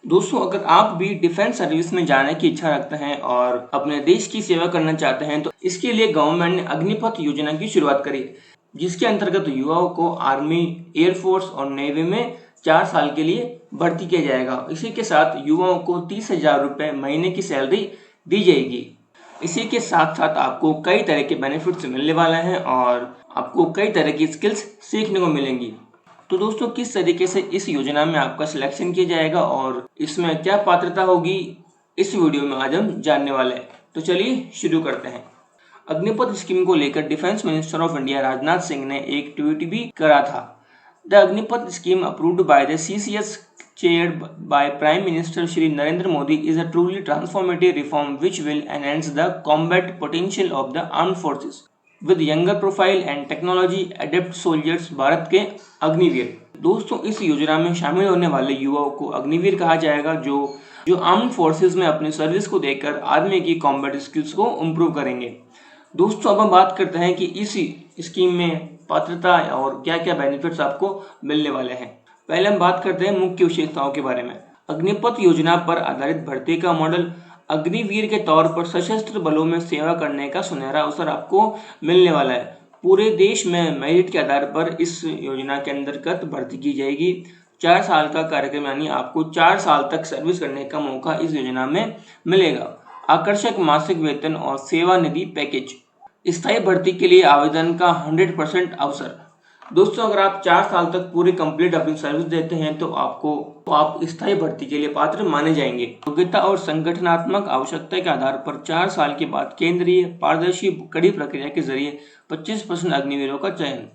दोस्तों, अगर आप भी डिफेंस सर्विस में जाने की इच्छा रखते हैं और अपने देश की सेवा करना चाहते हैं तो इसके लिए गवर्नमेंट ने अग्निपथ योजना की शुरुआत करी है, जिसके अंतर्गत युवाओं को आर्मी, एयरफोर्स और नेवी में 4 साल के लिए भर्ती किया जाएगा। इसी के साथ युवाओं को 30,000 रुपये महीने की सैलरी दी जाएगी। इसी के साथ साथ आपको कई तरह के बेनिफिट्स मिलने वाले हैं और आपको कई तरह की स्किल्स सीखने को मिलेंगी। तो दोस्तों, किस तरीके से इस योजना में आपका सिलेक्शन किया जाएगा और इसमें क्या पात्रता होगी, इस वीडियो में आज हम जानने वाले हैं। तो चलिए शुरू करते हैं। अग्निपथ स्कीम को लेकर defence minister of India Rajnath Singh ने एक ट्वीट भी करा था। The Agnipath scheme approved by the CCS chaired by Prime Minister Shri Narendra Modi is a truly transformative reform which will enhance the combat potential of the armed forces with younger profile and technology adept soldiers। Bharat के अग्निवीर। दोस्तों, इस योजना में शामिल होने वाले युवाओं को अग्निवीर कहा जाएगा, जो आर्म्ड फोर्सेस में अपनी सर्विस को देकर आर्मी की कॉम्बैट स्किल्स को इम्प्रूव करेंगे। दोस्तों, अब हम बात करते हैं कि इसी स्कीम में पात्रता और क्या क्या बेनिफिट्स आपको मिलने वाले हैं। पहले हम बात करते हैं मुख्य विशेषताओं के बारे में। अग्निपथ योजना पर आधारित भर्ती का मॉडल अग्निवीर के तौर पर सशस्त्र बलों में सेवा करने का सुनहरा अवसर आपको मिलने वाला है। पूरे देश में मेरिट के आधार पर इस योजना के अंतर्गत भर्ती की जाएगी। 4 साल का कार्यक्रम, यानी आपको 4 साल तक सर्विस करने का मौका इस योजना में मिलेगा। आकर्षक मासिक वेतन और सेवा निधि पैकेज। स्थायी भर्ती के लिए आवेदन का 100% अवसर। दोस्तों, अगर आप 4 साल तक पूरी कंप्लीट अपनी सर्विस देते हैं तो आप स्थायी भर्ती के लिए पात्र माने जाएंगे। योग्यता और संगठनात्मक आवश्यकता के आधार पर 4 साल के बाद केंद्रीय पारदर्शी कड़ी प्रक्रिया के जरिए 25% अग्निवीरों का चयन।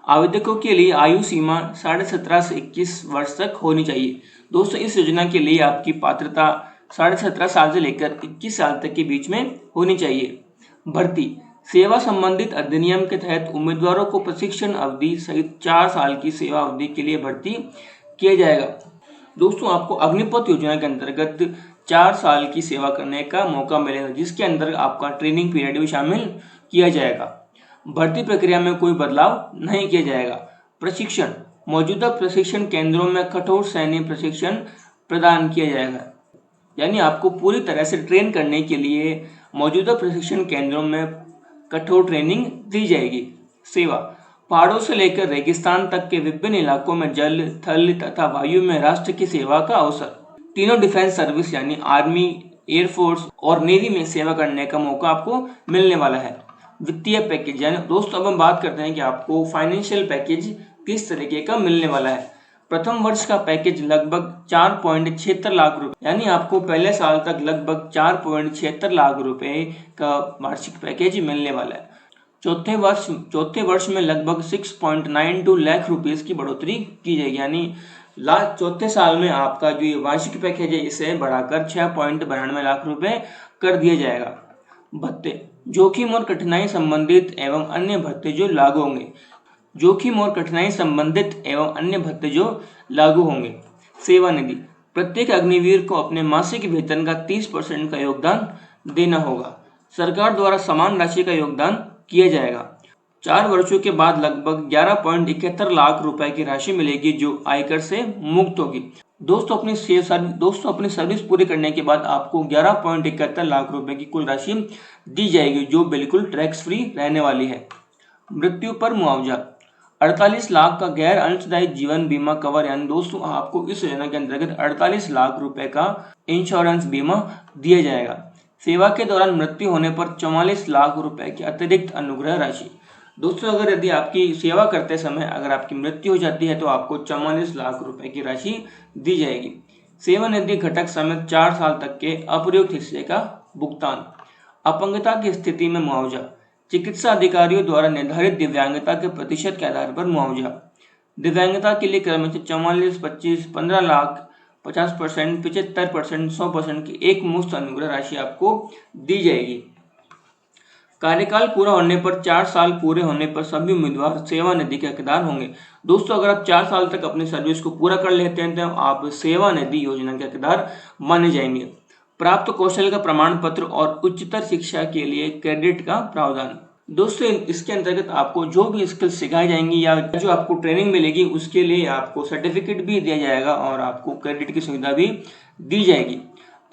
आवेदकों के लिए आयु सीमा 17.5 से 21 वर्ष तक होनी चाहिए। दोस्तों, इस योजना के लिए आपकी पात्रता 17.5 साल से लेकर 21 साल तक के बीच में होनी चाहिए। भर्ती। सेवा संबंधित अधिनियम के तहत उम्मीदवारों को प्रशिक्षण अवधि सहित 4 साल की सेवा अवधि के लिए भर्ती किया जाएगा। दोस्तों, आपको अग्निपथ योजना के अंतर्गत 4 साल की सेवा करने का मौका मिलेगा, जिसके अंदर आपका ट्रेनिंग पीरियड भी शामिल किया जाएगा। भर्ती प्रक्रिया में कोई बदलाव नहीं किया जाएगा। प्रशिक्षण। मौजूदा प्रशिक्षण केंद्रों में कठोर सैन्य प्रशिक्षण प्रदान किया जाएगा, यानी आपको पूरी तरह से ट्रेन करने के लिए मौजूदा प्रशिक्षण केंद्रों में कठोर ट्रेनिंग दी जाएगी। सेवा। पहाड़ों से लेकर रेगिस्तान तक के विभिन्न इलाकों में जल, थल तथा वायु में राष्ट्र की सेवा का अवसर। तीनों डिफेंस सर्विस यानी आर्मी, एयरफोर्स और नेवी में सेवा करने का मौका आपको मिलने वाला है। वित्तीय पैकेज। यानी दोस्तों, अब हम बात करते हैं कि आपको फाइनेंशियल पैकेज किस तरीके का मिलने वाला है। प्रथम वर्ष का पैकेज लगभग 4.76 लाख रुपए, यानी आपको पहले साल तक लगभग 4.76 लाख रुपए का वार्षिक पैकेज मिलने वाला है। चौथे वर्ष में लगभग 6.92 लाख रुपीस की बढ़ोतरी की जाएगी, यानी चौथे साल में आपका जो ये वार्षिक पैकेज है इसे बढ़ाकर 6.92 लाख रुपए कर दिया जाएगा। भत्ते। जोखिम और कठिनाई संबंधित एवं अन्य भत्ते जो लागू होंगे। जोखिम और कठिनाई संबंधित एवं अन्य भत्ते जो लागू होंगे। सेवा निधि। प्रत्येक अग्निवीर को अपने मासिक वेतन का 30% का योगदान देना होगा। सरकार द्वारा समान राशि का योगदान किया जाएगा। 4 वर्षों के बाद लगभग 11.71 लाख रुपए की राशि मिलेगी, जो आयकर से मुक्त होगी। दोस्तों, अपनी सर्विस पूरी करने के बाद आपको 11.71 लाख रुपए की कुल राशि दी जाएगी, जो बिल्कुल टैक्स फ्री रहने वाली है। मृत्यु पर मुआवजा। 48 लाख का गैर अंशदायी जीवन बीमा कवर, यानी दोस्तों आपको इस योजना के अंतर्गत 48 लाख रुपए का इंश्योरेंस बीमा दिया जाएगा। सेवा के दौरान मृत्यु होने पर 44 लाख रुपए की अतिरिक्त अनुग्रह राशि। दोस्तों, अगर यदि आपकी सेवा करते समय अगर आपकी मृत्यु हो जाती है तो आपको 44 लाख रुपए की राशि दी जाएगी। सेवा निधि घटक समेत 4 साल तक के अप्रयुक्त हिस्से का भुगतान। अपंगता की स्थिति में मुआवजा। चिकित्सा अधिकारियों द्वारा निर्धारित दिव्यांगता के प्रतिशत के आधार पर मुआवजा। दिव्यांगता के लिए क्रमशः 44, 25, 15 लाख, 50%, 75%, 100% की एक मुश्त अनुग्रह राशि आपको दी जाएगी। कार्यकाल पूरा होने पर 4 साल पूरे होने पर सभी उम्मीदवार सेवा निधि के हकदार होंगे। दोस्तों, अगर आप 4 साल तक अपनी सर्विस को पूरा कर लेते हैं तो आप सेवा निधि योजना के हकदार माने जाएंगे। प्राप्त कौशल का प्रमाण पत्र और उच्चतर शिक्षा के लिए क्रेडिट का प्रावधान। दोस्तों इसके अंतर्गत आपको जो भी स्किल सिखाई जाएंगी या जो आपको ट्रेनिंग मिलेगी उसके लिए आपको सर्टिफिकेट भी दिया जाएगा और आपको क्रेडिट की सुविधा भी दी जाएगी।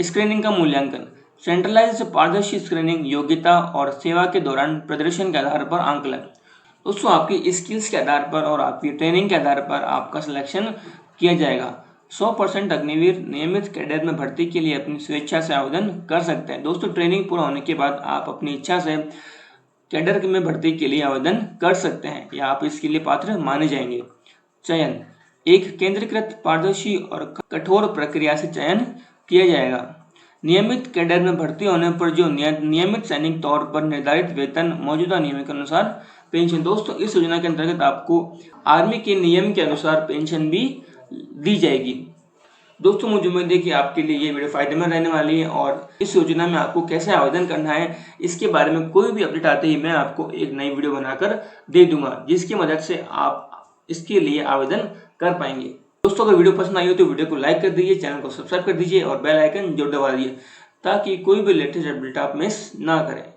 स्क्रीनिंग का मूल्यांकन, सेंट्रलाइज्ड पारदर्शी स्क्रीनिंग, योग्यता और सेवा के दौरान प्रदर्शन के आधार पर आंकलन। दोस्तों आपकी स्किल्स के आधार पर और आपकी ट्रेनिंग के आधार पर आपका सिलेक्शन किया जाएगा। 100% अग्निवीर नियमित कैडर में भर्ती के लिए अपनी स्वेच्छा से आवेदन कर सकते हैं। दोस्तों ट्रेनिंग पूरा होने के बाद आप अपनी इच्छा से कैडर में भर्ती के लिए आवेदन कर सकते हैं या आप इसके लिए पात्र माने जाएंगे। चयन, एक केंद्रीकृत, पारदर्शी और कठोर प्रक्रिया से चयन किया जाएगा। नियमित कैडर में भर्ती होने पर जो नियमित सैनिक तौर पर निर्धारित वेतन मौजूदा नियम के अनुसार पेंशन। दोस्तों इस योजना के अंतर्गत आपको आर्मी के नियम के अनुसार पेंशन भी दी जाएगी। दोस्तों मुझे उम्मीद है कि आपके लिए ये वीडियो फायदेमंद रहने वाली है और इस योजना में आपको कैसे आवेदन करना है इसके बारे में कोई भी अपडेट आते ही मैं आपको एक नई वीडियो बनाकर दे दूंगा, जिसकी मदद से आप इसके लिए आवेदन कर पाएंगे। दोस्तों अगर वीडियो पसंद आई हो तो वीडियो को लाइक कर दीजिए, चैनल को सब्सक्राइब कर दीजिए और बेल आइकन जरूर दबा दीजिए ताकि कोई भी लेटेस्ट अपडेट आप मिस ना करें।